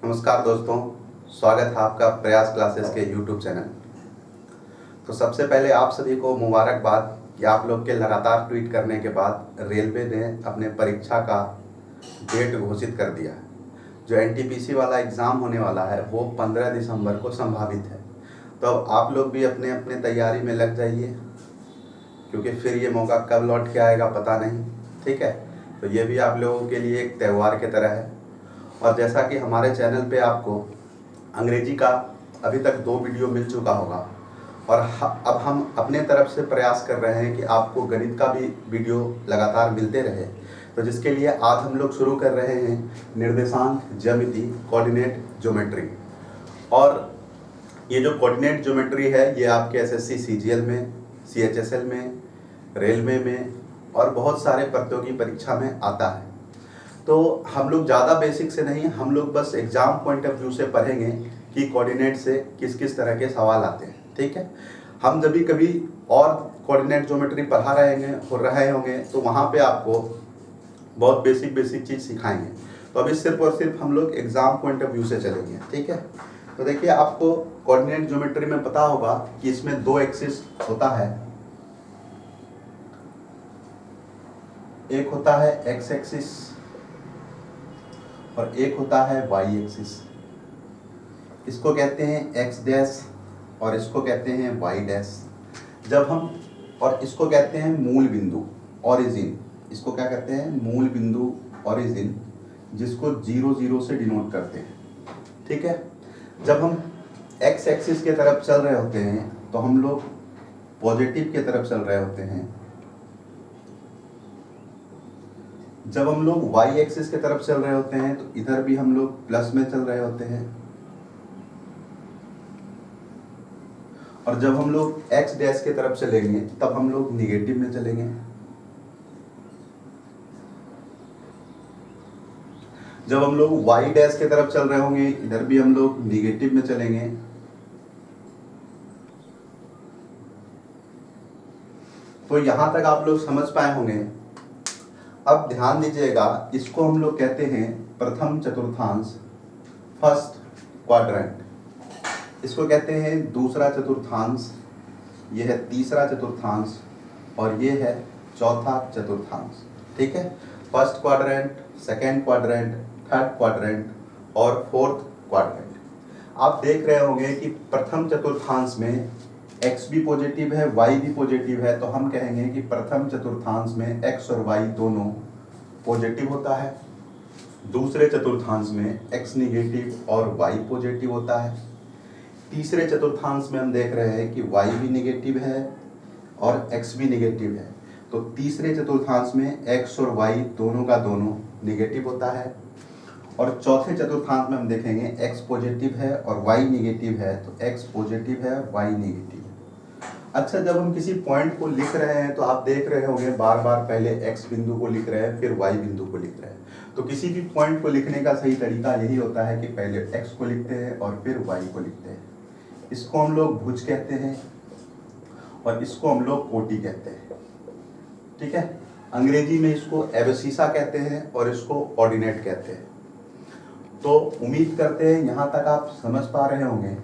नमस्कार दोस्तों, स्वागत है आपका प्रयास क्लासेस के यूट्यूब चैनल। तो सबसे पहले आप सभी को मुबारकबाद कि आप लोग के लगातार ट्वीट करने के बाद रेलवे ने अपने परीक्षा का डेट घोषित कर दिया है। जो एनटीपीसी वाला एग्ज़ाम होने वाला है वो 15 दिसंबर को संभावित है। तो अब आप लोग भी अपने अपने तैयारी में लग जाइए, क्योंकि फिर ये मौका कब लौट के आएगा पता नहीं। ठीक है, तो ये भी आप लोगों के लिए एक त्यौहार की तरह है। और जैसा कि हमारे चैनल पे आपको अंग्रेजी का अभी तक 2 वीडियो मिल चुका होगा, और अब हम अपने तरफ से प्रयास कर रहे हैं कि आपको गणित का भी वीडियो लगातार मिलते रहे। तो जिसके लिए आज हम लोग शुरू कर रहे हैं निर्देशांक ज्यामिति, कोऑर्डिनेट ज्योमेट्री। और ये जो कोऑर्डिनेट ज्योमेट्री है ये आपके एसएससी सीजीएल में, सीएचएसएल में, रेलवे में और बहुत सारे प्रतियोगी परीक्षा में आता है। तो हम लोग ज़्यादा बेसिक से नहीं, हम लोग बस एग्जाम पॉइंट ऑफ व्यू से पढ़ेंगे कि कोऑर्डिनेट से किस किस तरह के सवाल आते हैं। ठीक है, हम जब भी कभी और कोऑर्डिनेट ज्योमेट्री पढ़ा रहे होंगे तो वहाँ पे आपको बहुत बेसिक चीज़ सिखाएंगे। तो अभी सिर्फ और सिर्फ हम लोग एग्जाम पॉइंट ऑफ व्यू से चलेंगे। ठीक है, तो देखिए आपको कोऑर्डिनेट ज्योमेट्री में पता होगा कि इसमें 2 एक्सिस होता है। एक होता है एक्स एक्सिस और एक होता है वाई एक्सिस। इसको कहते हैं एक्स डैश और इसको कहते हैं वाई डैश। जब हम और इसको कहते हैं मूल बिंदु, ओरिजिन। इसको क्या कहते हैं? मूल बिंदु, ओरिजिन, जिसको 0 0 से डिनोट करते हैं। ठीक है, जब हम एक्स एक्सिस के तरफ चल रहे होते हैं तो हम लोग पॉजिटिव के तरफ चल रहे होते हैं। जब हम लोग वाई एक्सिस के तरफ चल रहे होते हैं तो इधर भी हम लोग प्लस में चल रहे होते हैं, और जब हम लोग एक्स डैश के तरफ चलेंगे तब हम लोग निगेटिव में चलेंगे। जब हम लोग वाई डैश के तरफ चल रहे होंगे इधर भी हम लोग निगेटिव में चलेंगे। तो यहां तक आप लोग समझ पाए होंगे। अब ध्यान दीजिएगा, इसको हम लोग कहते हैं प्रथम चतुर्थांश, फर्स्ट क्वाड्रेंट। इसको कहते हैं दूसरा चतुर्थांश, यह है तीसरा चतुर्थांश और ये है चौथा चतुर्थांश। ठीक है, first quadrant, second quadrant, third quadrant और फोर्थ क्वाड्रेंट। आप देख रहे होंगे कि प्रथम चतुर्थांश में x भी पॉजिटिव है, y भी पॉजिटिव है, तो हम कहेंगे कि प्रथम चतुर्थांश में x और y दोनों पॉजिटिव होता है। दूसरे चतुर्थांश में x निगेटिव और y पॉजिटिव होता है। तीसरे चतुर्थांश में हम देख रहे हैं कि y भी निगेटिव है और x भी निगेटिव है, तो तीसरे चतुर्थांश में x और y दोनों का दोनों निगेटिव होता है। और चौथे चतुर्थांश में हम देखेंगे x पॉजिटिव है और y निगेटिव है, तो x पॉजिटिव है, y निगेटिव है। अच्छा, जब हम किसी पॉइंट को लिख रहे हैं तो आप देख रहे होंगे बार बार पहले x बिंदु को लिख रहे हैं फिर y बिंदु को लिख रहे हैं। तो किसी भी पॉइंट को लिखने का सही तरीका यही होता है कि पहले x को लिखते हैं और फिर y को लिखते हैं। इसको हम लोग भुज कहते हैं और इसको हम लोग कोटि कहते हैं। ठीक है, अंग्रेजी में इसको एबसिसा कहते हैं और इसको ऑर्डिनेट कहते हैं। तो उम्मीद करते हैं यहाँ तक आप समझ पा रहे होंगे।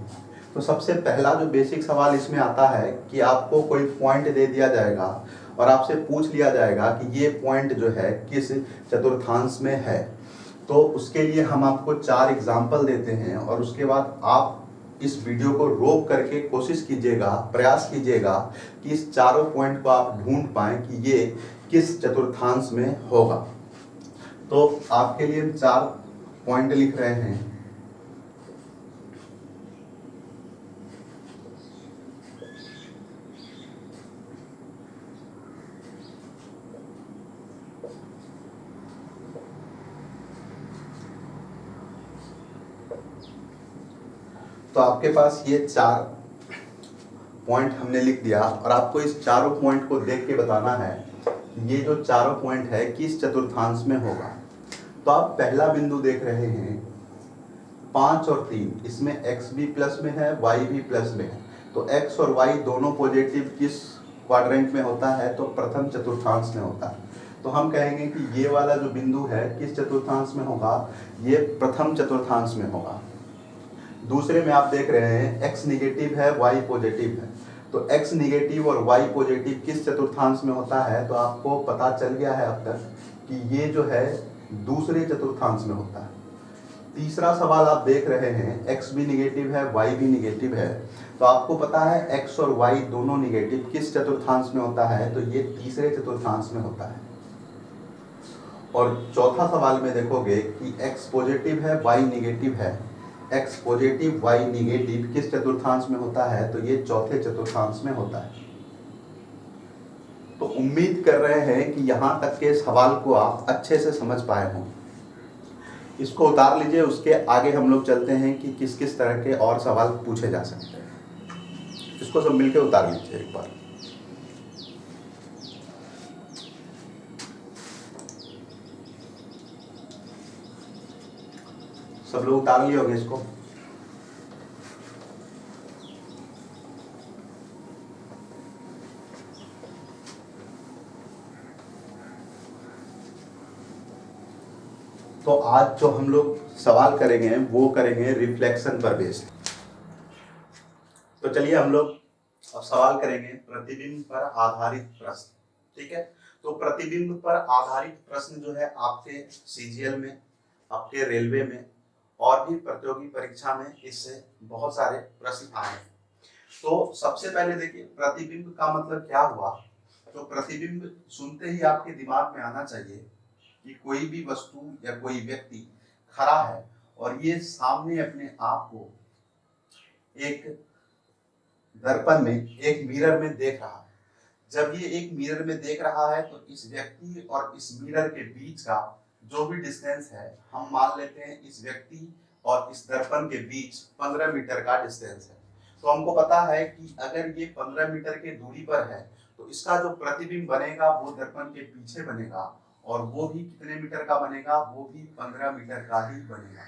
तो सबसे पहला जो बेसिक सवाल इसमें आता है कि आपको कोई पॉइंट दे दिया जाएगा और आपसे पूछ लिया जाएगा कि ये पॉइंट जो है किस चतुर्थांश में है। तो उसके लिए हम आपको 4 एग्जाम्पल देते हैं और उसके बाद आप इस वीडियो को रोक करके कोशिश कीजिएगा, प्रयास कीजिएगा कि इस चारों पॉइंट को आप ढूंढ पाएँ कि ये किस चतुर्थांश में होगा। तो आपके लिए हम 4 पॉइंट लिख रहे हैं। तो आपके पास ये 4 पॉइंट हमने लिख दिया और आपको इस चारों पॉइंट को देख के बताना है कि ये जो चारों पॉइंट है किस चतुर्थांश में होगा। तो आप पहला बिंदु देख रहे हैं 5 और 3, इसमें x भी प्लस में है, y भी प्लस में है, तो x और y दोनों पॉजिटिव किस क्वाड्रेंट में होता है? तो प्रथम चतुर्थांश में होता है। तो हम कहेंगे कि ये वाला जो बिंदु है किस चतुर्थांश में होगा, ये प्रथम चतुर्थांश में होगा। दूसरे में आप देख रहे हैं x निगेटिव है y पॉजिटिव है, तो x निगेटिव और y पॉजिटिव किस चतुर्थांश में होता है, तो आपको पता चल गया है अब तक कि ये जो है दूसरे चतुर्थांश में होता है। तीसरा सवाल आप देख रहे हैं x भी निगेटिव है y भी निगेटिव है, तो आपको पता है x और y दोनों निगेटिव किस चतुर्थांश में होता है, तो ये तीसरे चतुर्थांश में होता है। और चौथा सवाल में देखोगे कि x पॉजिटिव है y निगेटिव है, x पॉजिटिव y निगेटिव किस चतुर्थांश में होता है, तो ये चौथे चतुर्थांश में होता है। तो उम्मीद कर रहे हैं कि यहाँ तक के सवाल को आप अच्छे से समझ पाए हों। इसको उतार लीजिए, उसके आगे हम लोग चलते हैं कि किस किस तरह के और सवाल पूछे जा सकते हैं। इसको सब मिलके उतार लीजिए एक बार। सब लोग उतार लिए होंगे इसको। तो आज जो हम लोग सवाल करेंगे वो करेंगे रिफ्लेक्शन पर बेस्ड। तो चलिए हम लोग अब सवाल करेंगे प्रतिबिंब पर आधारित प्रश्न, ठीक है। तो प्रतिबिंब पर आधारित प्रश्न जो है आपके सीजीएल में, आपके रेलवे में और भी प्रतियोगी परीक्षा में इससे बहुत सारे प्रश्न आए हैं। तो सबसे पहले देखिए प्रतिबिंब का मतलब क्या हुआ। तो प्रतिबिंब सुनते ही आपके दिमाग में आना चाहिए कि कोई भी वस्तु या कोई व्यक्ति खड़ा है और ये सामने अपने आप को एक दर्पण में, एक मिरर में देख रहा है। जब ये एक मिरर में देख रहा है तो इस व्यक्ति और इस मिरर के बीच का जो भी डिस्टेंस है, हम मान लेते हैं इस व्यक्ति और इस दर्पण के बीच 15 मीटर का डिस्टेंस है। तो हमको पता है कि अगर ये 15 मीटर की दूरी पर है तो इसका जो प्रतिबिंब बनेगा वो दर्पण के पीछे बनेगा, और वो भी कितने मीटर का बनेगा, वो भी 15 मीटर का ही बनेगा।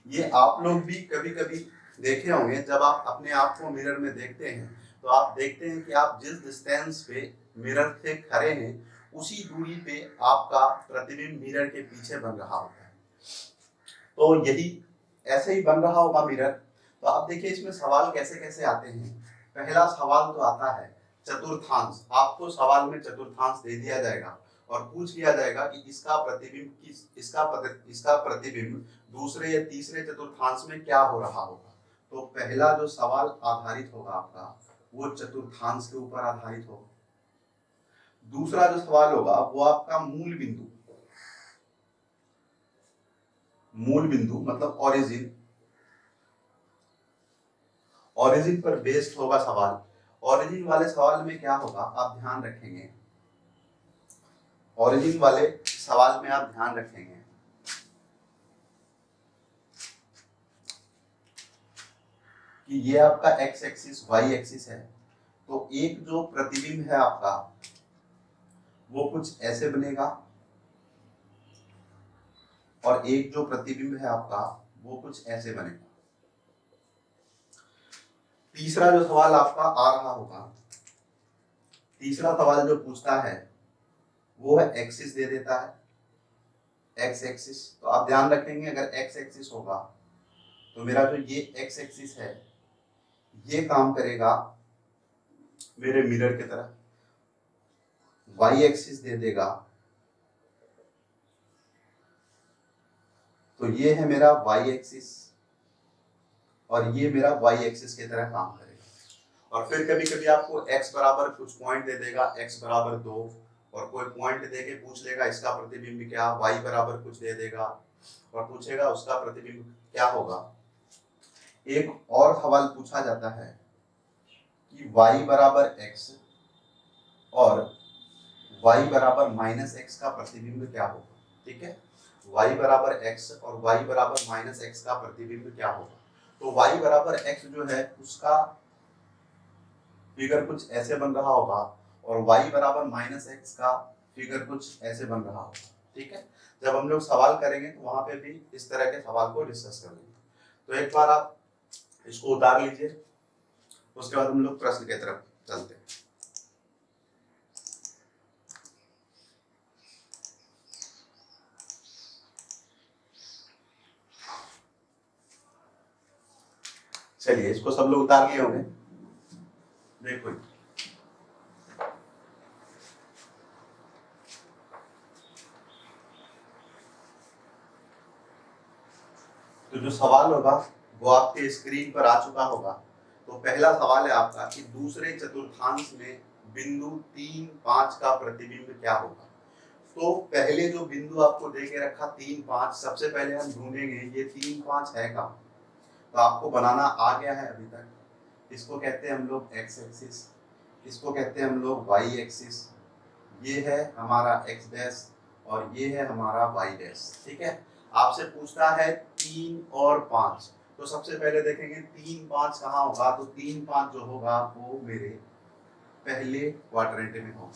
ये आप लोग भी कभी कभी देखे होंगे, जब आप अपने आप को मिरर में देखते हैं तो आप देखते हैं कि आप जिस डिस्टेंस पे मिरर से खड़े हैं उसी दूरी पे आपका प्रतिबिंब मिरर के पीछे बन रहा होता है। तो यही ऐसे ही बन रहा होगा मिरर। तो आप देखिए इसमें सवाल कैसे कैसे आते हैं। पहला सवाल तो आता है चतुर्थांश। आपको सवाल में चतुर्थांश दे दिया जाएगा और पूछ लिया जाएगा कि इसका प्रतिबिंब दूसरे या तीसरे चतुर्थांश में क्या हो रहा होगा। तो पहला जो सवाल आधारित होगा आपका वो चतुर्थांश के ऊपर आधारित होगा। दूसरा जो सवाल होगा वो आपका मूल बिंदु मतलब ओरिजिन पर बेस्ड होगा सवाल। ओरिजिन वाले सवाल में क्या होगा आप ध्यान रखेंगे, ओरिजिन वाले सवाल में आप ध्यान रखेंगे कि ये आपका एक्स एक्सिस वाई एक्सिस है। तो एक जो प्रतिबिंब है आपका वो कुछ ऐसे बनेगा और एक जो प्रतिबिंब है आपका वो कुछ ऐसे बनेगा। तीसरा जो सवाल आपका आ रहा होगा, तीसरा सवाल जो पूछता है वो है एक्सिस दे देता है, एक्स एक्सिस। तो आप ध्यान रखेंगे अगर एक्स एक्सिस होगा तो मेरा जो ये एक्स एक्सिस है ये काम करेगा मेरे मिरर की तरह, वाई एक्सिस दे देगा तो ये है मेरा वाई एक्सिस और ये मेरा वाई एक्सिस की तरह काम करेगा। और फिर कभी कभी आपको x बराबर कुछ पॉइंट दे देगा, x बराबर 2, और कोई पॉइंट दे के पूछ लेगा इसका प्रतिबिंब क्या, y बराबर कुछ दे देगा और पूछेगा उसका प्रतिबिंब क्या होगा। एक और सवाल पूछा जाता है कि y बराबर x और y बराबर -x का प्रतिबिंब क्या होगा। ठीक है, y बराबर x और y बराबर -x का प्रतिबिंब क्या होगा। तो y बराबर x जो है उसका फिगर कुछ ऐसे बन रहा होगा और y बराबर -x का फिगर कुछ ऐसे बन रहा होगा। ठीक है, जब हम लोग सवाल करेंगे तो वहां पे भी इस तरह के सवाल को डिस्कस करेंगे। तो एक बार आप इसको उतार लीजिए, उसके बाद हम लोग प्रश्न की तरफ चलते हैं। चलिए इसको सब लोग उतार लिए होंगे। देखो तो जो सवाल होगा वो आपके स्क्रीन पर आ चुका होगा। तो पहला सवाल है आपका कि दूसरे चतुर्थांश में बिंदु 3, 5 का प्रतिबिंब क्या होगा। तो पहले जो बिंदु आपको दे के रखा 3, 5, सबसे पहले हम ढूंढेंगे ये 3, 5 है कहाँ। तो आपको बनाना आ गया है अभी तक। इसको कहते हैं हम लोग एक्स एक्सिस, इसको कहते हैं हम लोग वाई एक्सिस। ये है हमारा एक्स डैश और ये है हमारा वाई डैश। ठीक है, आपसे पूछता है 3 और 5। तो सबसे पहले देखेंगे 3, 5 कहाँ होगा। तो 3, 5 जो होगा वो मेरे पहले क्वाड्रेंट में होगा,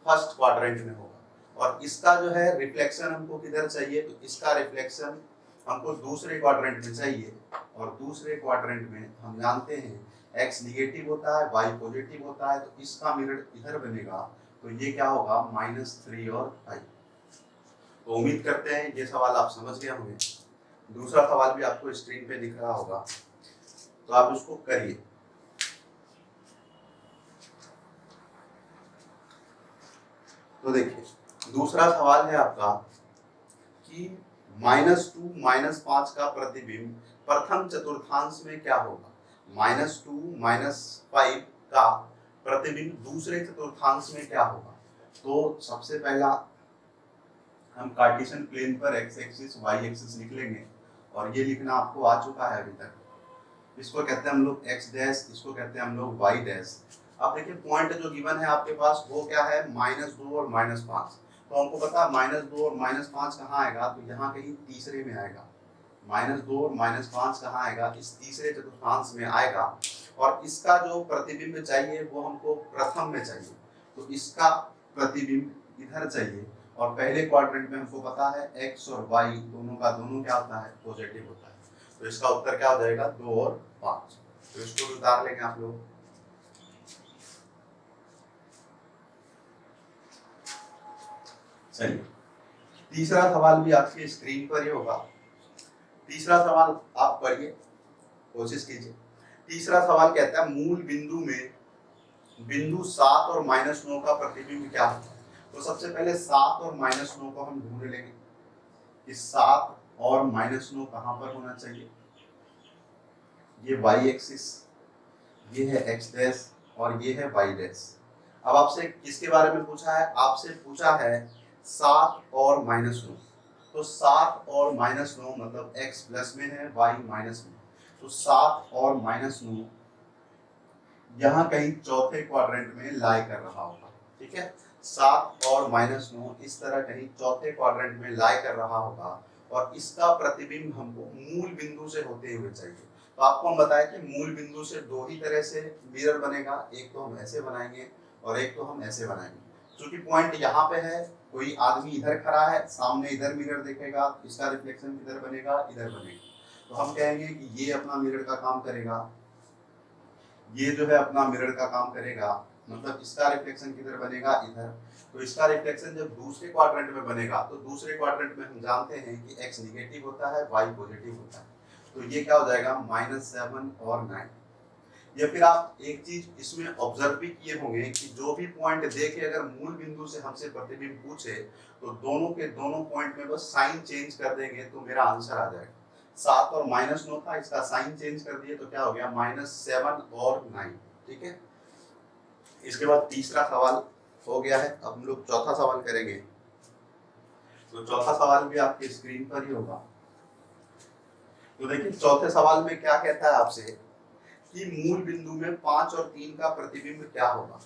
फर्स्ट क्वाड्रेंट में होगा। और इसका जो है रिफ्लेक्शन हमको किधर चाहिए। तो इसका रिफ्लेक्शन हमको दूसरे क्वाड्रेंट में चाहिए। और दूसरे क्वाड्रेंट में हम जानते हैं एक्स निगेटिव होता है, वाई पॉजिटिव होता है। तो इसका मिरर इधर बनेगा। तो ये क्या होगा -3 और 5। तो उम्मीद करते हैं ये सवाल आप समझ गए होंगे। दूसरा सवाल भी आपको स्क्रीन पे दिख रहा होगा, तो आप उसको करिए। तो देखिए दूसरा सवाल है आपका कि -2, -5 का प्रतिबिंब प्रथम चतुर्थांश में क्या होगा। -2, -5 का प्रतिबिंब दूसरे चतुर्थांश में क्या होगा। तो सबसे पहला हम कार्टेशियन प्लेन पर एक्स एक्सिस वाई एक्सिस लिख लेंगे। और ये लिखना आपको आ चुका है अभी तक। इसको कहते हैं हम लोग एक्स डैश, इसको कहते हैं हम लोग वाई डैश। अब देखिए पॉइंट जो गिवन है आपके पास वो क्या है -2 और -5। तो हमको पता है -2 और -5 कहाँ आएगा। तो यहाँ कहीं तीसरे में आएगा। -2 और -5 कहाँ आएगा, इस तीसरे चतुर्थांश में आएगा। और इसका जो प्रतिबिंब चाहिए वो हमको प्रथम में चाहिए। तो इसका प्रतिबिंब इधर चाहिए। और पहले क्वाड्रेंट में हमको पता है एक्स और वाई दोनों का दोनों क्या होता है, पॉजिटिव होता है। तो इसका उत्तर क्या हो जाएगा 2 और 5। तो इसको भी उतार लेंगे आप लोग। चलिए तीसरा सवाल भी आपकी स्क्रीन पर ही होगा। तीसरा सवाल आप पढ़िए, कोशिश कीजिए। तीसरा सवाल कहता है मूल बिंदु में बिंदु 7 और -9 का प्रतिबिंब क्या होता है। तो सबसे पहले 7 और -9 को हम ढूंढ लेंगे कि 7 और -9 कहां पर होना चाहिए। ये वाई एक्सिस, ये है एक्स डैश और ये है वाई डैश। अब आपसे किसके बारे में पूछा है, आपसे पूछा है 7 और -9। तो 7 और -9 मतलब x प्लस में है, y माइनस में। तो 7 और -9 यहाँ कहीं चौथे क्वाड्रेंट में लाई कर रहा होगा। ठीक है, 7 और -9 इस तरह कहीं चौथे क्वाड्रेंट में लाई कर रहा होगा। और इसका प्रतिबिंब हमको मूल बिंदु से होते हुए चाहिए। तो आपको हम बताया कि मूल बिंदु से दो ही तरह से मिरर बनेगा, एक तो हम ऐसे बनाएंगे और एक तो हम ऐसे बनाएंगे। क्योंकि पॉइंट यहाँ पे है, कोई आदमी इधर खड़ा है, सामने इधर मिरर देखेगा, इसका रिफ्लेक्शन किधर बनेगा, इधर बनेगा। तो हम कहेंगे कि ये अपना मिरर का काम करेगा, ये जो है अपना मिरर का काम करेगा। मतलब इसका रिफ्लेक्शन किधर बनेगा, इधर। तो इसका रिफ्लेक्शन जब दूसरे क्वाड्रेंट में बनेगा तो दूसरे क्वाड्रेंट में हम जानते हैं कि x निगेटिव होता है, y पॉजिटिव होता है। तो ये क्या हो जाएगा -7 और 9। या फिर आप एक चीज इसमें ऑब्जर्व भी किए होंगे कि जो भी पॉइंट देखे अगर मूल बिंदु से हमसे प्रतिबिंब पूछे तो दोनों के दोनों पॉइंट में बस साइन चेंज कर देंगे तो मेरा आंसर आ जाएगा। 7 और -9 था, इसका साइन चेंज कर दिए तो क्या हो गया -7 और 9। ठीक है, इसके बाद तीसरा सवाल हो गया है। अब हम लोग चौथा सवाल करेंगे। तो चौथा सवाल भी आपकी स्क्रीन पर ही होगा। तो देखिए चौथे सवाल में क्या कहता है आपसे कि मूल बिंदु में 5 और 3 का प्रतिबिंब क्या होगा।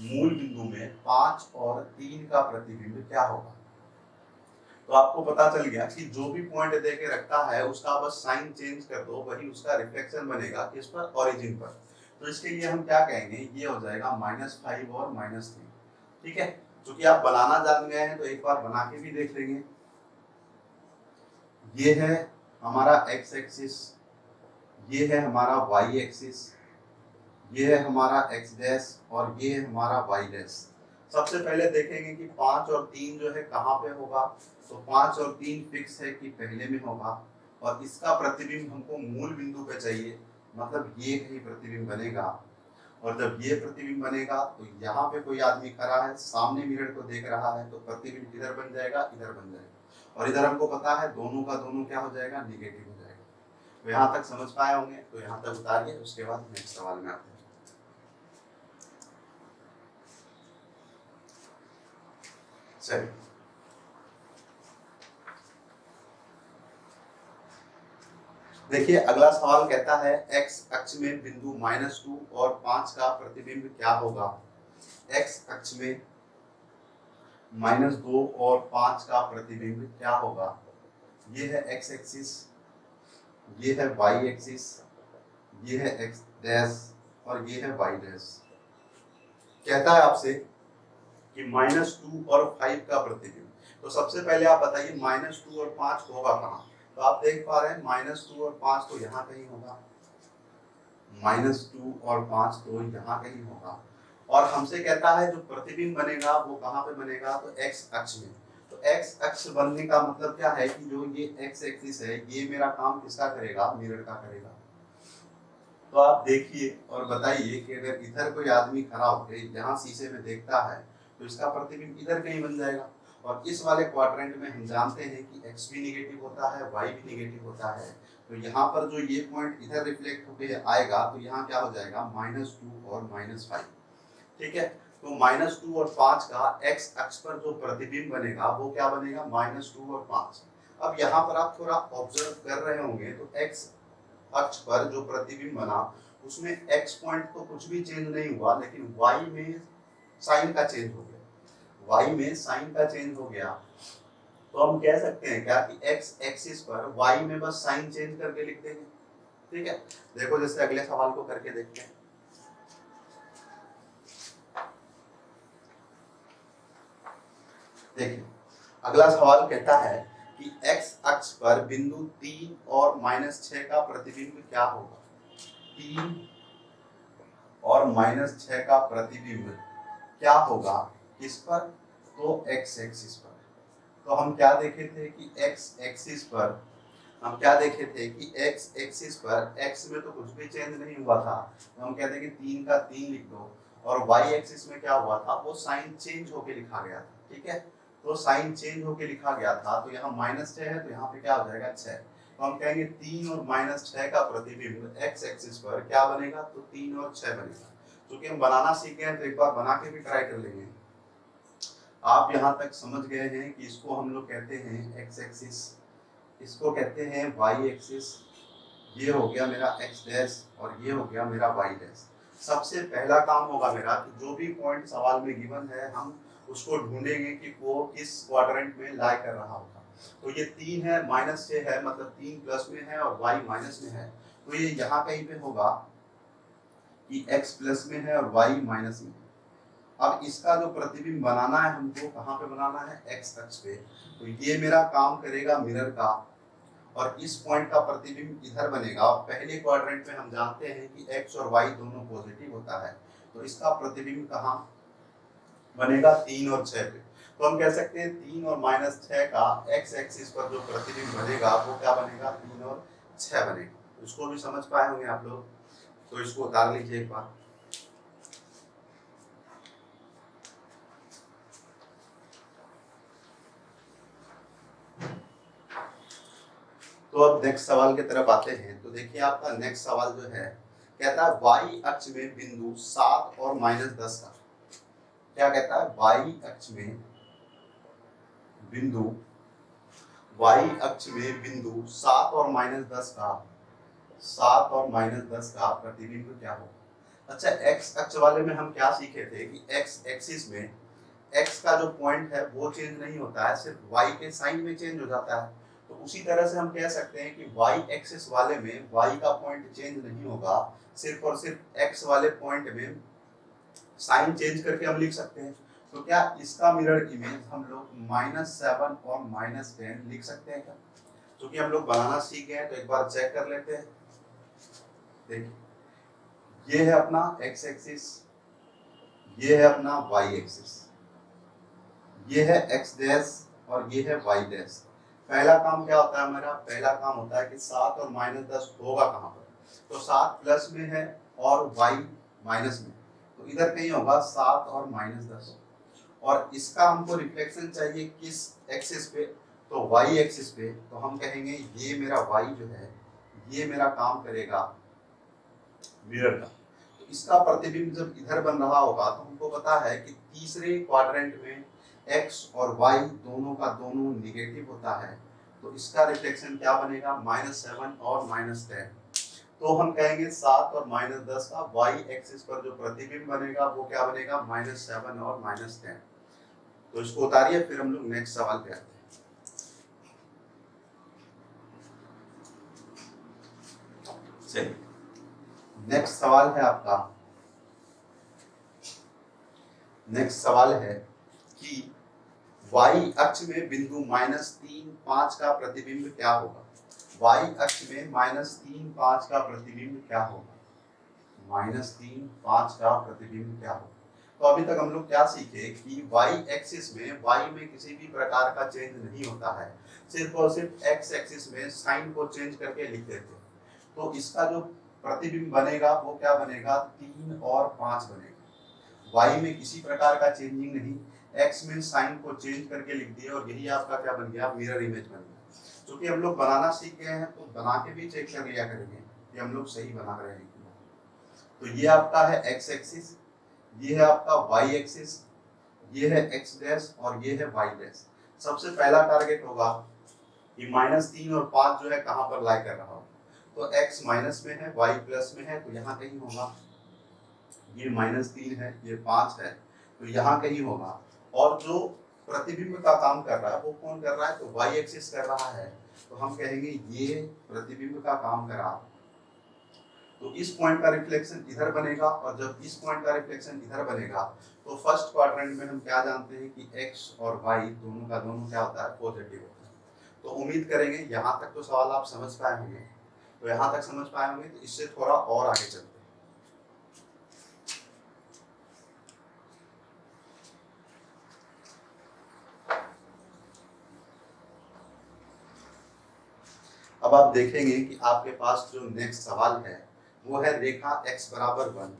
मूल बिंदु में 5 और 3 का प्रतिबिंब क्या होगा। तो आपको पता चल गया कि जो भी पॉइंट दे के रखता है उसका बस साइन चेंज कर दो, वही उसका रिफ्लेक्शन बनेगा किस पर, ओरिजिन पर। तो इसके लिए हम क्या कहेंगे, ये हो जाएगा -5 और -3। ठीक है, क्योंकि आप बनाना जान गए हैं तो एक बार बना के भी देख लेंगे। ये है हमारा x एक्सिस, ये है हमारा y एक्सिस, ये है हमारा x डैश और ये है हमारा y डैश। सबसे पहले देखेंगे कि 5 और 3 जो है कहाँ पे होगा। तो 5 और 3 फिक्स है कि पहले में होगा। और इसका प्रतिबिंब हमको मूल बिंदु पे चाहिए। मतलब ये कहीं प्रतिबिंब बनेगा, और जब ये प्रतिबिंब बनेगा तो यहाँ पे कोई आदमी खड़ा है, सामने मिरर को देख रहा है, तो प्रतिबिंब इधर बन जाएगा, इधर बन जाएगा, और इधर हमको पता है दोनों का दोनों क्या हो जाएगा, निगेटिव हो जाएगा। तो यहाँ तक समझ पाए होंगे, तो यहाँ तक उतारिए, उसके बाद नेक्स्ट सवाल में आते हैं। चलिए, देखिए अगला सवाल कहता है x अक्ष में बिंदु -2 और 5 का प्रतिबिंब क्या होगा। x अक्ष में -2 और 5 का प्रतिबिंब क्या होगा। ये है x एक्सिस, ये है y एक्सिस, ये है x डैश और ये है y डैश। कहता है आपसे कि -2 और 5 का प्रतिबिंब। तो सबसे पहले आप बताइए -2 और 5 होगा कहाँ। तो आप देख पा रहे हैं -2 और 5 तो यहाँ कहीं होगा, -2 और 5 तो यहाँ कहीं होगा, और हमसे कहता है जो प्रतिबिंब बनेगा वो कहाँ पे बनेगा, तो x अक्ष में। तो x अक्ष बनने का मतलब क्या है कि जो ये x एक्सिस है ये मेरा काम किसका करेगा, मिरर का करेगा। तो आप देखिए और बताइए कि अगर इधर कोई आदमी खड़ा होकर यहाँ शीशे में देखता है तो इसका प्रतिबिंब इधर कहीं बन जाएगा, और इस वाले क्वाड्रेंट में हम जानते हैं कि x भी निगेटिव होता है, y भी निगेटिव होता है। तो यहाँ पर जो ये पॉइंट इधर रिफ्लेक्ट होकर आएगा तो यहाँ क्या हो जाएगा, -2 और -5। ठीक है, तो -2 और 5 का x अक्ष पर जो प्रतिबिंब बनेगा वो क्या बनेगा, -2 और 5। अब यहाँ पर आप थोड़ा ऑब्जर्व कर रहे होंगे तो x अक्ष पर जो प्रतिबिंब बना उसमें x पॉइंट तो कुछ भी चेंज नहीं हुआ, लेकिन y में साइन का चेंज हो गया, y में साइन का चेंज हो गया। तो हम कह सकते हैं क्या कि x एक्सिस पर y में बस साइन चेंज करके लिख देंगे। ठीक है, देखो जैसे अगले सवाल को करके देखते हैं। देखिए अगला सवाल कहता है कि x अक्ष पर बिंदु 3 और -6 का प्रतिबिंब क्या होगा। 3 और -6 का प्रतिबिंब क्या होगा किस पर, तो x एक्सिस पर। तो हम क्या देखे थे कि x एक्सिस पर हम क्या देखे थे कि x एक्सिस पर x में तो कुछ भी चेंज नहीं हुआ था, तो हम कहते हैं कि 3 का 3 लिख दो, और y एक्सिस में क्या हुआ था, वो साइन चेंज होके लिखा गया था। ठीक है, तो साइन चेंज होके लिखा गया था, तो यहाँ -6 है तो यहाँ पे क्या हो जाएगा 6। तो हम कहेंगे 3 और -6 का प्रतिबिंब x एक्सिस पर क्या बनेगा, तो 3 और 6 बनेगा। क्योंकि हम बनाना सीख गए हैं तो एक बार बना के भी ट्राई कर लेंगे। आप यहाँ तक समझ गए हैं कि इसको हम लोग कहते हैं x एक्सिस, इसको कहते हैं y एक्सिस, ये हो गया मेरा x डैश और ये हो गया मेरा y डैश। सबसे पहला काम होगा मेरा कि जो भी पॉइंट सवाल में गिवन है हम उसको ढूंढेंगे कि वो किस क्वाड्रेंट में लाई कर रहा होगा। तो ये 3 है, -6 है, मतलब 3 प्लस में है और y माइनस में है, तो ये यहाँ कहीं पे होगा कि x प्लस में है और y माइनस में है। अब इसका जो प्रतिबिंब बनाना है हमको कहाँ पे बनाना है, x अक्ष पे। तो ये मेरा काम करेगा मिरर का, और इस पॉइंट का प्रतिबिंब इधर बनेगा। पहले क्वाड्रेंट में हम जानते हैं कि x और y दोनों पॉजिटिव होता है, तो इसका प्रतिबिंब कहाँ बनेगा, 3 और 6 पे। तो हम कह सकते हैं 3 और -6 का x एक्सिस पर जो प्रतिबिंब बनेगा वो क्या बनेगा, 3 और 6 बनेगा। इसको भी समझ पाए होंगे आप लोग, तो इसको उतार लीजिए एक बार। तो अब नेक्स्ट सवाल की तरफ आते हैं। तो देखिए आपका नेक्स्ट सवाल जो है कहता है y अक्ष में बिंदु 7 और -10 का, क्या कहता है, y अक्ष में बिंदु बिंदु 7 और -10 का, 7 और -10 का प्रतिबिंब क्या होगा। अच्छा, x अक्ष वाले में हम क्या सीखे थे कि x एक्सिस में x का जो पॉइंट है वो चेंज नहीं होता है, सिर्फ y के साइन में चेंज हो जाता है। तो उसी तरह से हम कह सकते हैं कि y एक्सिस वाले में y का पॉइंट चेंज नहीं होगा, सिर्फ और सिर्फ x वाले पॉइंट में साइन चेंज करके हम लिख सकते हैं। तो क्या इसका मिरर इमेज हम लोग -7 और -10 लिख सकते हैं क्या। क्योंकि हम लोग बनाना सीख गए हैं तो एक बार चेक कर लेते हैं। देखिए ये है अपना x एक्सिस, ये है अपना y एक्सिस, ये है x डैश और ये है y डैश। पहला काम क्या होता है हमारा, पहला काम होता है कि 7 और -10 होगा कहाँ पर, तो 7 प्लस में है और y माइनस में, तो इधर कहीं होगा 7 और -10। और इसका हमको रिफ्लेक्शन चाहिए किस एक्सिस पे, तो y एक्सिस पे। तो हम कहेंगे ये मेरा y जो है ये मेरा काम करेगा मिरर का। तो इसका प्रतिबिंब जब इधर बन रहा होगा तो हमको पता है कि तीसरे क्वाड्रेंट में x और y दोनों का दोनों निगेटिव होता है, तो इसका रिफ्लेक्शन क्या बनेगा -7 और -10। तो हम कहेंगे 7 और -10 का y एक्सिस पर जो प्रतिबिंब बनेगा वो क्या बनेगा -7 और -10। तो इसको उतारिए, फिर हम लोग नेक्स्ट सवाल पे आते हैं। चलिए नेक्स्ट सवाल है आपका, नेक्स्ट सवाल है कि y अक्ष में बिंदु -3, 5 का प्रतिबिंब क्या होगा। y अक्ष में -3, 5 का प्रतिबिंब क्या होगा, -3, 5 का प्रतिबिंब क्या होगा। तो अभी तक हम लोग क्या सीखे कि y एक्सिस में y में किसी भी प्रकार का चेंज नहीं होता है, सिर्फ और सिर्फ x एक्सिस में साइन को चेंज करके लिख देते हैं। तो इसका जो प्रतिबिंब बनेगा वो क्या बनेगा 3 और 5 बनेगा। y में किसी प्रकार का चेंजिंग नहीं, x में साइन को चेंज करके लिख दिए और यही आपका क्या बन गया मिरर इमेज बन गया। क्योंकि हम लोग बनाना सीख गए हैं तो बना के भी चेक कर लिया करेंगे कि हम लोग सही बना रहे हैं। तो ये आपका है x एक्सिस, ये है आपका y एक्सिस, ये है x डैश और ये है y डैश। सबसे पहला टारगेट होगा कि -3 और 5 जो है कहां पर लाई कर रहा हो, तो x माइनस में है y प्लस में है, तो यहाँ कहीं होगा। ये -3 है, ये 5 है, तो यहाँ कहीं होगा। और जो प्रतिबिंब का काम कर रहा है वो कौन कर रहा है, तो y एक्सिस कर रहा है, तो हम कहेंगे ये प्रतिबिंब का काम करा। तो इस पॉइंट का रिफ्लेक्शन इधर बनेगा, और जब इस पॉइंट का रिफ्लेक्शन इधर बनेगा तो फर्स्ट क्वाड्रेंट में हम क्या जानते हैं कि x और y दोनों का दोनों क्या होता है पॉजिटिव होता है। तो उम्मीद करेंगे यहाँ तक तो सवाल आप समझ पाए होंगे। तो यहाँ तक समझ पाए होंगे, तो इससे थोड़ा और आगे चलते हैं। अब आप देखेंगे कि आपके पास जो नेक्स्ट सवाल है वो है रेखा x बराबर 1।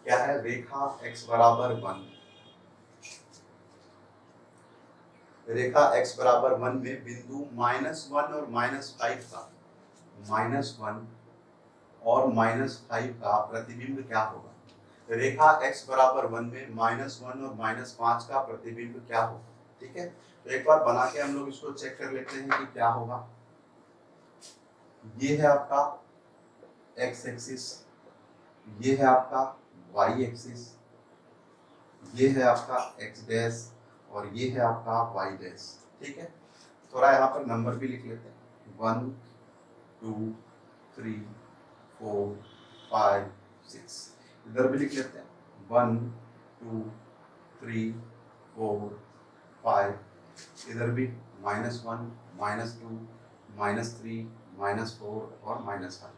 क्या है, रेखा x बराबर 1। रेखा x बराबर 1 में बिंदु -1 और -5 का, -1 और -5 का प्रतिबिंब क्या होगा। रेखा x बराबर 1 में -1 और -5 का प्रतिबिंब क्या होगा। ठीक है, तो एक बार बना के हम लोग इसको चेक कर लेते हैं कि क्या होगा। ये है आपका x एक्सिस, ये है आपका y एक्सिस, ये है आपका x डैश और ये है आपका y डैश। ठीक है, थोड़ा यहाँ पर नंबर भी लिख लेते हैं, 1 2 3 4 5 6। इधर भी लिख लेते हैं 1 2 3 4 5। इधर भी -1 -2 -3 -4 और -5।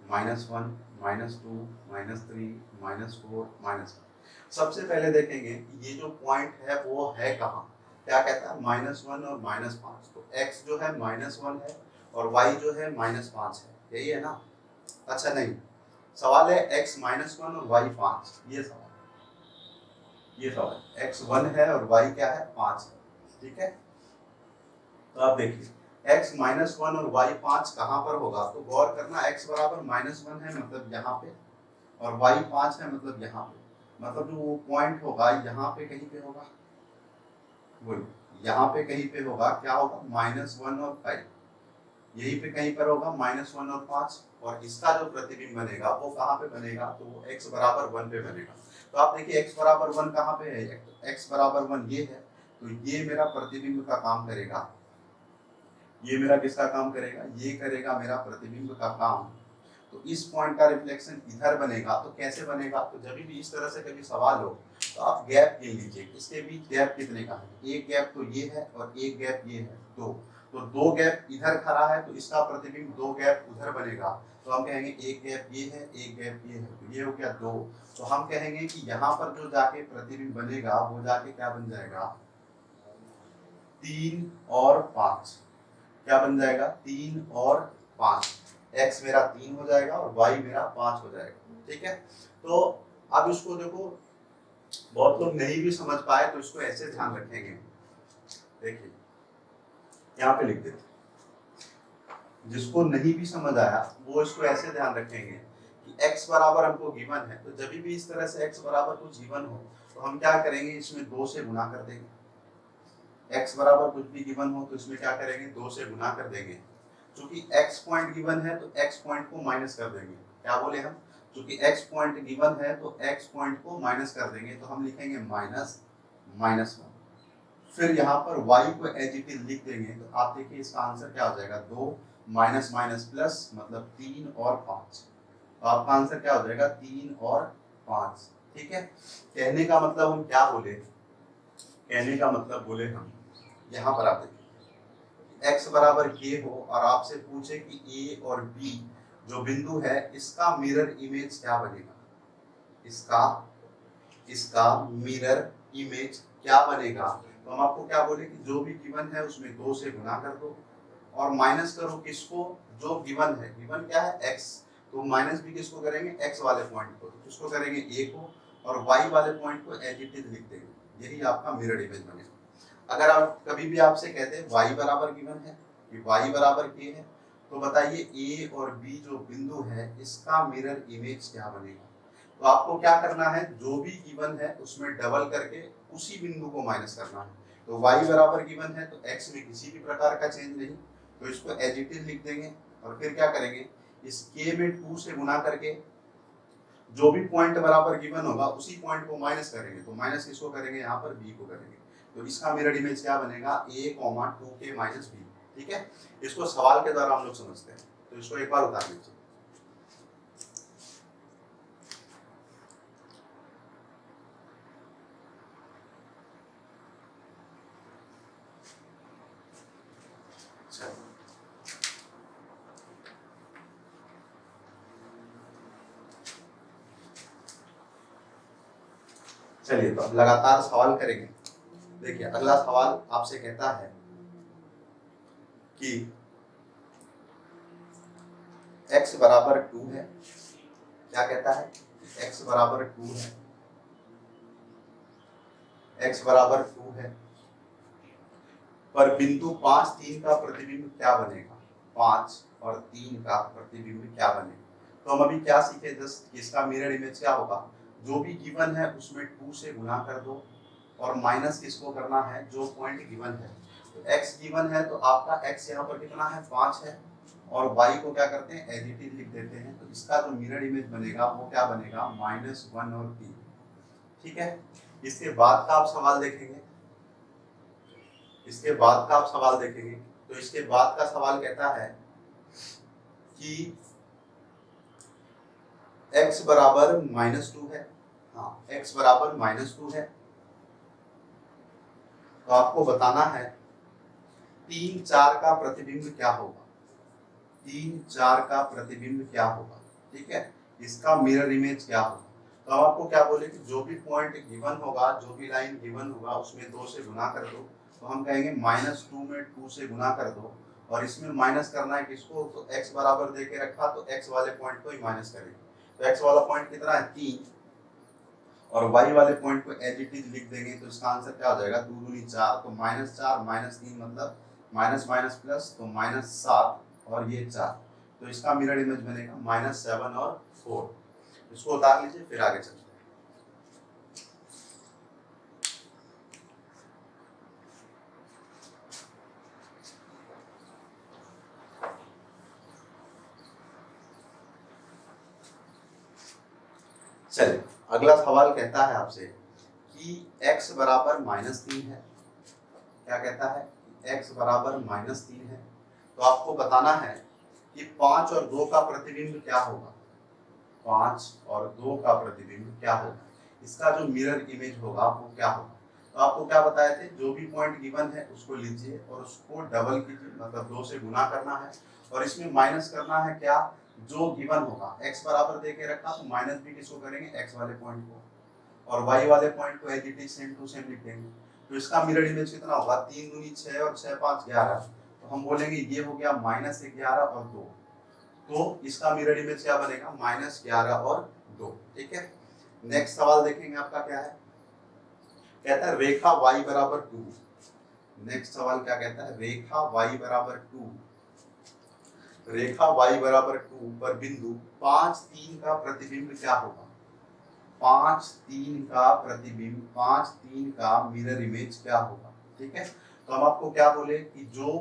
-1 -2 -3 -4 -5। सबसे पहले देखेंगे कि ये जो पॉइंट है वो है कहाँ। क्या कहता है -1 और -5। तो x जो है -1 है और y जो है -5 है, यही है ना। अच्छा नहीं, सवाल है x -1 और y 5, ये सवाल, ये सवाल x 1 है और y क्या है 5 है। ठीक है, तो आप देखिए x -1 और y 5 कहाँ पर होगा, तो गौर करना x बराबर -1 है मतलब यहाँ पे, और y 5 है मतलब यहाँ पे। मतलब जो वो पॉइंट होगा यहाँ पे कहीं पे होगा, बोलो यहाँ पे कहीं पे होगा। क्या होगा -1 और 5, यहीं पे कहीं पर होगा -1 और 5। और इसका जो प्रतिबिंब बनेगा वो कहाँ पे बनेगा, तो वो x बराबर 1 पे बनेगा। तो आप देखिए x बराबर 1 कहाँ पे है, x बराबर 1 ये है, तो ये मेरा प्रतिबिंब का काम करेगा। ये मेरा किसका काम करेगा, ये करेगा मेरा प्रतिबिंब का काम। तो इस पॉइंट का रिफ्लेक्शन इधर बनेगा। तो कैसे बनेगा, तो जब भी इस तरह से कभी सवाल हो तो आप गैप गिन लीजिए, इसके बीच गैप कितने का है। एक गैप तो ये है और एक गैप ये है, 2। तो 2 गैप इधर खड़ा है तो इसका प्रतिबिंब 2 गैप उधर बनेगा। तो हम कहेंगे एक गैप ये है, एक गैप ये है, तो ये हो गया 2। तो हम कहेंगे कि यहाँ पर जो जाके प्रतिबिंब बनेगा वो जाके क्या बन जाएगा 3 और 5। क्या बन जाएगा 3 और 5। x मेरा 3 हो जाएगा और y मेरा 5 हो जाएगा। ठीक है, तो अब इसको देखो, बहुत लोग नहीं भी समझ पाए तो इसको ऐसे ध्यान रखेंगे। देखिए यहाँ पे लिख देते, जिसको नहीं भी समझ आया वो इसको ऐसे ध्यान रखेंगे कि x बराबर हमको गिवन है, तो जब भी इस तरह से x बराबर कुछ गिवन हो तो हम क्या करेंगे, इसमें 2 से गुना कर देंगे। x बराबर कुछ भी गिवन हो तो इसमें क्या करेंगे, 2 से गुना कर देंगे। चूंकि x पॉइंट गिवन है तो x पॉइंट को माइनस कर देंगे। क्या बोले हम, चूंकि x पॉइंट गिवन है तो x पॉइंट को माइनस कर देंगे, तो हम लिखेंगे माइनस माइनस 1। फिर यहाँ पर y को एज इट इज लिख देंगे, तो आप देखिए इसका आंसर क्या हो जाएगा, 2 माइनस माइनस प्लस मतलब 3 और 5। तो आपका आंसर क्या हो जाएगा, 3 और 5। ठीक है, कहने का मतलब हम क्या बोले, कहने का मतलब बोले हम यहाँ पर आप देखिए x बराबर k हो और आपसे पूछे कि a और b जो बिंदु है इसका मिरर इमेज क्या बनेगा, इसका मिरर इमेज क्या बनेगा। तो हम आपको क्या बोले कि जो भी गिवन है उसमें 2 से गुना कर दो और माइनस करो किसको, जो गिवन है, गिवन क्या है x, तो माइनस भी किसको करेंगे, x वाले पॉइंट को, तो किसको करेंगे a को, और y वाले पॉइंट को एज इट इज लिख देंगे। यही आपका मिरर इमेज बनेगा। अगर आप कभी भी आपसे कहते हैं y बराबर गिवन है कि y बराबर k है, तो बताइए a और b जो बिंदु है इसका मिरर इमेज क्या बनेगा। तो आपको क्या करना है, जो भी गिवन है उसमें डबल करके उसी बिंदु को माइनस करना है। तो y बराबर गिवन है तो x में किसी भी प्रकार का चेंज नहीं, तो इसको एज इट इज लिख देंगे और फिर क्या करेंगे, इस k में 2 से गुना करके जो भी पॉइंट बराबर गिवन होगा उसी पॉइंट को माइनस करेंगे। तो माइनस किसको करेंगे, यहाँ पर b को करेंगे। तो इसका मिरर इमेज क्या बनेगा, a 2k माइनस b। ठीक है, इसको सवाल के द्वारा हम लोग समझते हैं, तो इसको एक बार उतार लीजिए। चलिए, तो अब लगातार सवाल करेंगे। देखिए अगला सवाल आपसे कहता है कि x बराबर 2 है। क्या कहता है, x बराबर 2 है, x बराबर 2 है, पर बिंदु 5, 3 का प्रतिबिंब क्या बनेगा, 5 और 3 का प्रतिबिंब क्या बनेगा। तो हम अभी क्या सीखे, जस्ट इसका मिरर इमेज क्या होगा, जो भी गिवन है उसमें 2 से गुना कर दो और माइनस किसको करना है, जो पॉइंट गिवन है। तो x गिवन है तो आपका x यहाँ पर कितना है, 5 है, और y को क्या करते हैं, एज इट इज लिख देते हैं। तो इसका जो मिरर इमेज बनेगा वो क्या बनेगा, -1 और 3। ठीक है, इसके बाद का आप सवाल देखेंगे, इसके बाद का आप सवाल देखेंगे। तो इसके बाद का सवाल कहता है कि x बराबर -2 है। हाँ, x बराबर -2 है, तो आपको बताना है 3, 4 का प्रतिबिंब क्या होगा, 3, 4 का प्रतिबिंब क्या होगा। ठीक है, इसका मिरर इमेज क्या होगा। तो आपको क्या बोले कि जो भी पॉइंट गिवन होगा, जो भी लाइन गिवन होगा उसमें 2 से गुना कर दो। तो हम कहेंगे -2 में 2 से गुना कर दो और इसमें माइनस करना है किसको, तो x बराबर दे के रखा तो x वाले पॉइंट को ही माइनस करेंगे। तो x वाला पॉइंट कितना है, 3, और y वाले पॉइंट को एज इट इज लिख देंगे। तो इसका आंसर क्या हो जाएगा, 2 दूनी 4, तो -4 -3 मतलब माइनस माइनस प्लस, तो -7 और ये 4। तो इसका मिरर इमेज बनेगा -7 और 4। इसको उतार लीजिए, फिर आगे चलते हैं। चलिए, अगला सवाल कहता है आपसे कि x बराबर -3 है। क्या कहता है, x बराबर -3 है, तो आपको बताना है कि 5 और 2 का प्रतिबिंब क्या होगा, 5 और 2 का प्रतिबिंब क्या होगा, इसका जो मिरर इमेज होगा वो क्या होगा। तो आपको क्या बताए थे, जो भी पॉइंट गिवन है उसको लीजिए और उसको डबल कीजिए, मतलब 2 से गुना करना है और इसमें माइनस करना है क्या, जो गिवन होगा। x बराबर दे के रखा तो माइनस भी किसको करेंगे, x वाले पॉइंट को, और y वाले पॉइंट को as it is same to same लिख देंगे। तो इसका मिरर इमेज कितना होगा, 3 दूनी 6 और 6 5 11। तो हम बोलेंगे ये हो गया -11 और 2। तो इसका मिरर इमेज क्या बनेगा, -11 और 2। ठीक है, नेक्स्ट सवाल देखेंगे आपका क्या है, कहता है रेखा y बराबर 2। नेक्स्ट सवाल क्या कहता है, रेखा y बराबर 2, रेखा y बराबर 2 पर बिंदु 5 3 का प्रतिबिंब क्या होगा। 5 3 का प्रतिबिंब, 5 3 का मिरर इमेज क्या होगा। ठीक है, तो हम आपको क्या बोले कि जो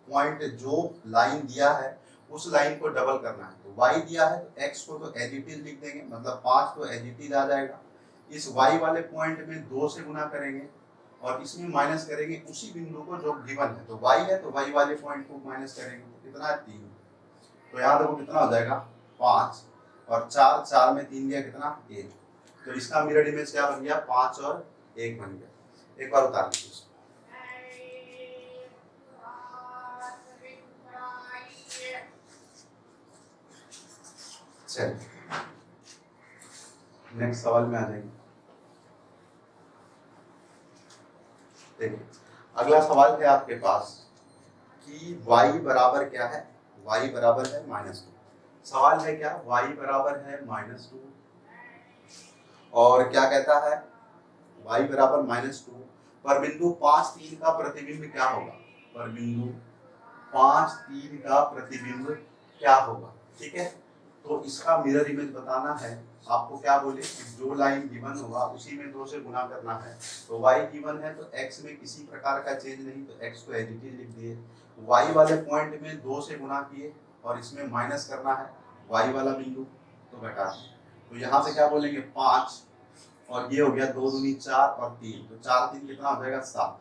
पॉइंट, जो लाइन दिया है उस लाइन को डबल करना है। तो y दिया है तो x को तो एज इट इज लिख देंगे, मतलब 5 तो एज इट इज आ जाएगा। इस y वाले पॉइंट में 2 से गुना करेंगे और इसमें माइनस करेंगे उसी बिंदु को जो गिवन है। तो y है तो y वाले पॉइंट को माइनस करेंगे तो कितना है 3। तो यहाँ देखो कितना हो जाएगा 5 और 4, 4 में 3 गया कितना 1। तो इसका मिरर इमेज क्या बन गया, 5 और 1 बन गया। एक बार उतार लीजिए इसको। चलिए नेक्स्ट सवाल में आ जाएंगे। देखिए अगला सवाल है आपके पास कि y बराबर क्या है, y बराबर है -2। सवाल है क्या, y बराबर है -2 और क्या कहता है, y बराबर -2 पर बिंदु 5 3 का प्रतिबिंब क्या होगा। पर बिंदु 5 3 का प्रतिबिंब क्या होगा। ठीक है, तो इसका मिरर इमेज बताना है। आपको क्या बोले कि जो लाइन गिवन होगा उसी में 2 से गुना करना है। तो y गिवन है तो x में किसी प्रकार का चेंज नहीं, तो x को एज इट इज लिख दिए। y वाले पॉइंट में 2 से गुना किए और इसमें माइनस करना है y वाला बिंदु, तो घटा दिए। तो यहाँ से क्या बोलेंगे 5 और ये हो गया 2 दूनी 4 और 3, तो 4 3 कितना हो जाएगा 7।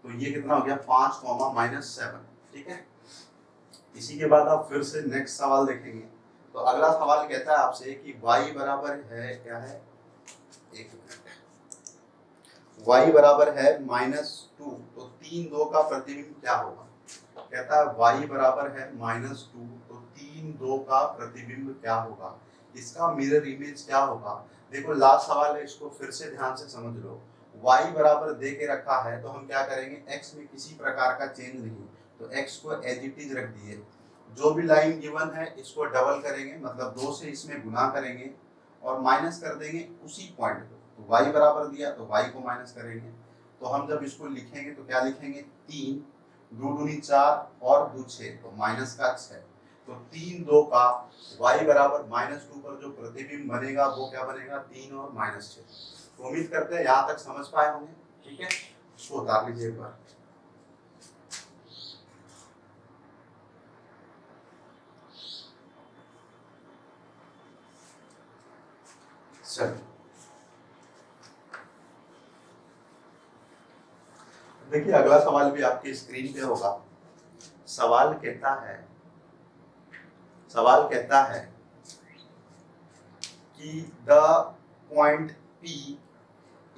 तो ये कितना हो गया 5, -7। ठीक है, इसी के बाद आप फिर से नेक्स्ट सवाल देखेंगे। तो अगला सवाल कहता है आपसे कि y बराबर है क्या है, एक मिनट, y बराबर है -2, तो 3 2 का प्रतिबिंब क्या होगा। कहता है y बराबर है -2, तो 3 2 का प्रतिबिंब क्या होगा, इसका मिरर इमेज क्या होगा। देखो लास्ट सवाल है, इसको फिर से ध्यान से समझ लो। y बराबर दे के रखा है तो हम क्या करेंगे, x में किसी प्रकार का चेंज नहीं, तो x को एज इट इज रख दिए। जो भी लाइन गिवन है इसको डबल करेंगे, मतलब 2 से इसमें गुना करेंगे और माइनस कर देंगे उसी पॉइंट को। तो y बराबर दिया तो y को माइनस करेंगे। तो हम जब इसको लिखेंगे तो क्या लिखेंगे, 3 2 दूनी 4 और 2 6, तो माइनस का 6। तो 3 2 का y बराबर -2 पर जो प्रतिबिंब बनेगा वो क्या बनेगा, 3 और -6। तो उम्मीद करते हैं यहाँ तक समझ पाए होंगे। ठीक है, इसको उतार लीजिए एक बार। चलिए देखिए अगला सवाल भी आपकी स्क्रीन पे होगा। सवाल कहता है, सवाल कहता है कि the point P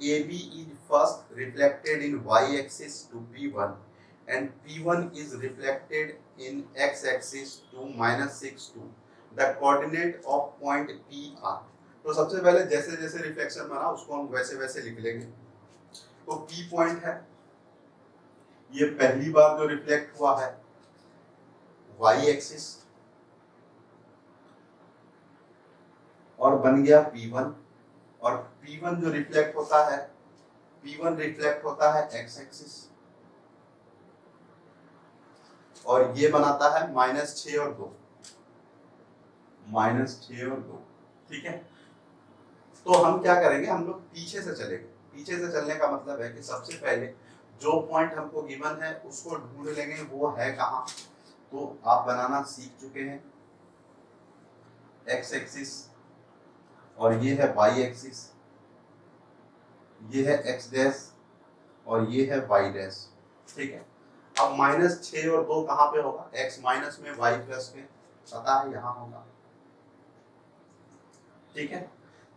AB is first reflected in y-axis to P1 and P1 is reflected in x-axis to -6 2. The coordinate of point P are. तो सबसे पहले जैसे जैसे रिफ्लेक्शन बना उसको हम वैसे वैसे लिख लेंगे। तो P पॉइंट है, ये पहली बार जो रिफ्लेक्ट हुआ है y-axis और बन गया P1, और P1 जो रिफ्लेक्ट होता है, P1 रिफ्लेक्ट होता है x एक्सिस और ये बनाता है -6 और 2, -6 और 2। ठीक है, तो हम क्या करेंगे, हम लोग पीछे से चलेंगे। पीछे से चलने का मतलब है कि सबसे पहले जो पॉइंट हमको गिवन है उसको ढूंढ लेंगे वो है कहाँ। तो आप बनाना सीख चुके हैं, x एक्सिस और ये है y एक्सिस, ये है x डैश और ये है y डैश। ठीक है, अब -6 और 2 कहाँ पे होगा, x माइनस में y प्लस में, पता है यहाँ होगा। ठीक है,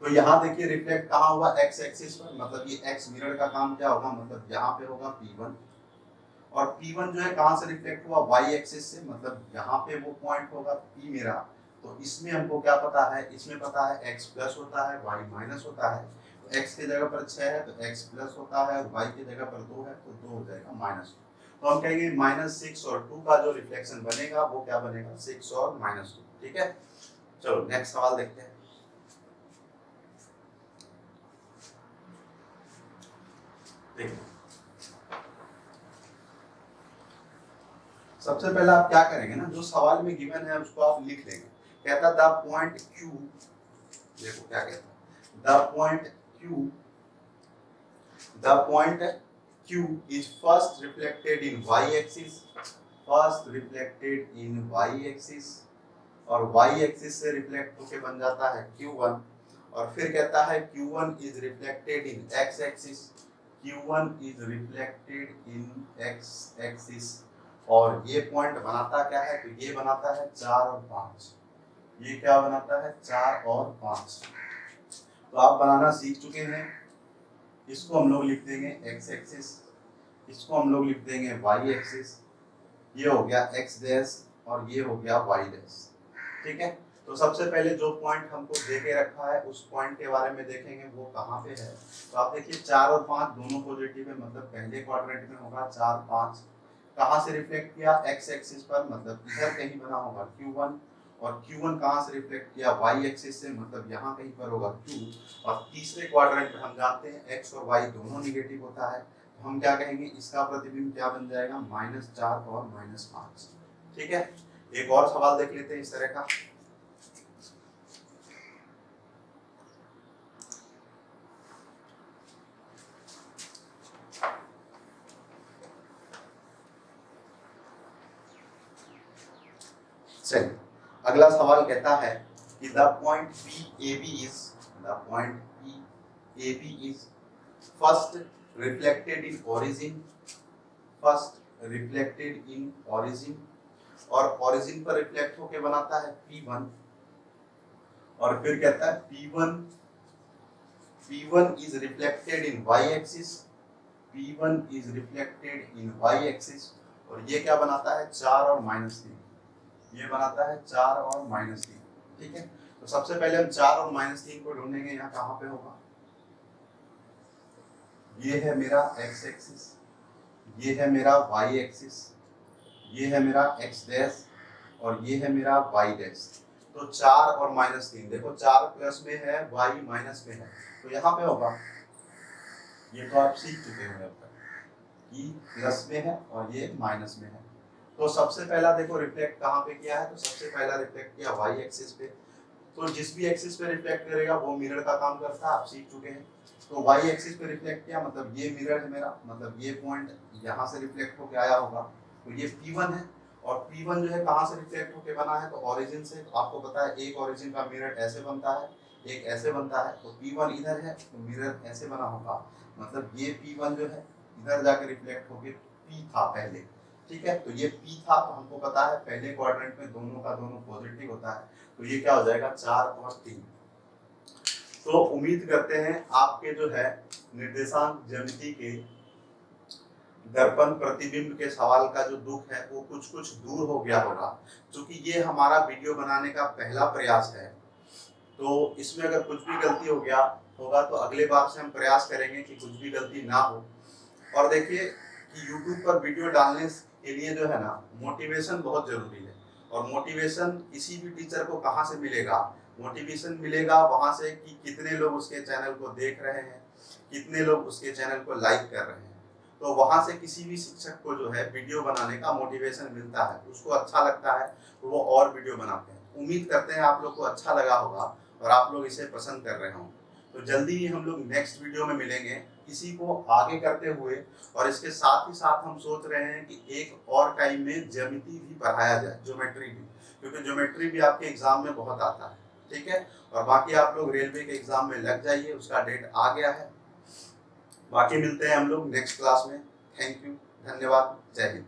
तो यहाँ देखिए रिफ्लेक्ट कहाँ हुआ, x एक्सिस पर, मतलब ये x मिरर का काम क्या होगा, मतलब यहाँ पे होगा P1, और P1 जो है कहाँ से रिफ्लेक्ट हुआ, y एक्सिस से, मतलब यहाँ पे वो पॉइंट होगा P मेरा। तो इसमें हमको क्या पता है, इसमें पता है x प्लस होता है y माइनस होता है। तो x की जगह पर 6 है तो x प्लस होता है और y की जगह पर 2 है तो 2 हो जाएगा -2। तो हम कहेंगे -6 और 2 का जो रिफ्लेक्शन बनेगा वो क्या बनेगा, 6 और -2। ठीक है, चलो नेक्स्ट सवाल देखते हैं। देखिए सबसे पहले आप क्या करेंगे ना, जो सवाल में गिवन है उसको आप लिख लेंगे। कहता द पॉइंट Q, देखो क्या कहता है, the point Q is first reflected in y axis, और y axis से रिफ्लेक्ट होके बन जाता है Q1, और फिर कहता है Q1 is reflected in x axis, और ये पॉइंट बनाता क्या है, तो ये बनाता है 4 और 5। ये क्या बनाता है, 4 और 5। तो आप बनाना सीख चुके हैं। इसको हम लोग लिख देंगे x एक्सिस, इसको हम लोग लिख देंगे y एक्सिस, ये हो गया x डैश और ये हो गया y डैश। ठीक है, तो सबसे पहले जो पॉइंट हमको दे के रखा है उस पॉइंट के बारे में देखेंगे वो कहाँ पे है। तो आप देखिए 4 और 5 दोनों पॉजिटिव है, मतलब पहले क्वाड्रेंट में होगा 4 5। कहाँ से रिफ्लेक्ट किया, x एक्सिस पर, मतलब इधर कहीं बना होगा Q1, और Q1 कहाँ से रिफ्लेक्ट किया, y एक्सिस से, मतलब यहाँ कहीं पर होगा Q। और तीसरे क्वाड्रेंट में हम जानते हैं x और y दोनों निगेटिव होता है, तो हम क्या कहेंगे, इसका प्रतिबिंब क्या बन जाएगा, -4 और -5। ठीक है, एक और सवाल देख लेते हैं इस तरह का। चलिए अगला सवाल कहता है कि the point PAB is first reflected in origin, और ओरिजिन पर रिफ्लेक्ट होके बनाता है P1, और फिर कहता है P1 is reflected in y axis, और ये क्या बनाता है, 4 और -3। ये बनाता है 4 और -3। ठीक है, तो सबसे पहले हम 4 और -3 को ढूंढेंगे, यहाँ कहाँ पे होगा, ये है मेरा x एक्सिस, ये है मेरा y एक्सिस, ये है मेरा x डैश और ये है मेरा y डैश। तो 4 और -3, देखो 4 प्लस में है, y माइनस में है, तो यहाँ पे होगा, ये तो आप सीख चुके हैं अब तक कि प्लस में है और ये माइनस में है। तो सबसे पहला देखो रिफ्लेक्ट कहाँ पे किया है, तो सबसे पहला रिफ्लेक्ट किया y एक्सिस पे। तो जिस भी एक्सिस पे रिफ्लेक्ट करेगा वो मिरर का काम करता है, आप सीख चुके हैं। तो y एक्सिस पे रिफ्लेक्ट किया, मतलब ये मिरर है मेरा, मतलब ये पॉइंट यहाँ से रिफ्लेक्ट होके आया होगा, तो ये P1 है। और P1 जो है कहाँ से रिफ्लेक्ट होके बना है, तो ओरिजिन से। तो आपको पता है एक ओरिजिन का मिरर ऐसे बनता है, एक ऐसे बनता है, तो P1 इधर है तो मिरर ऐसे बना होगा, मतलब ये P1 जो है इधर जाके रिफ्लेक्ट होके P था पहले। ठीक है, तो ये P था, तो हमको पता है पहले क्वाड्रेंट में दोनों का दोनों पॉजिटिव होता है, तो ये क्या हो जाएगा, 4 और 3। तो उम्मीद करते हैं आपके जो है निर्देशांक ज्यामिति के दर्पण प्रतिबिंब के सवाल का जो दुख है वो कुछ कुछ दूर हो गया होगा। क्योंकि ये हमारा वीडियो बनाने का पहला प्रयास है, तो इसमें अगर कुछ भी गलती हो गया होगा तो अगले बार से हम प्रयास करेंगे कि कुछ भी गलती ना हो। और देखिए कि YouTube पर वीडियो डालने के लिए जो है ना, मोटिवेशन बहुत जरूरी है। और मोटिवेशन किसी भी टीचर को कहाँ से मिलेगा, मोटिवेशन मिलेगा वहाँ से कि कितने लोग उसके चैनल को देख रहे हैं, कितने लोग उसके चैनल को लाइक कर रहे हैं। तो वहाँ से किसी भी शिक्षक को जो है वीडियो बनाने का मोटिवेशन मिलता है, उसको अच्छा लगता है तो वो और वीडियो बनाते हैं। उम्मीद करते हैं आप लोग को अच्छा लगा होगा और आप लोग इसे पसंद कर रहे होंगे। तो जल्दी ही हम लोग नेक्स्ट वीडियो में मिलेंगे इसी को आगे करते हुए। और इसके साथ ही साथ हम सोच रहे हैं कि एक और टाइम में ज्यामिति भी पढ़ाया जाए, ज्योमेट्री भी, क्योंकि ज्योमेट्री भी आपके एग्जाम में बहुत आता है। ठीक है, और बाकी आप लोग रेलवे के एग्जाम में लग जाइए, उसका डेट आ गया है। बाकी मिलते हैं हम लोग नेक्स्ट क्लास में। थैंक यू, धन्यवाद, जय हिंद।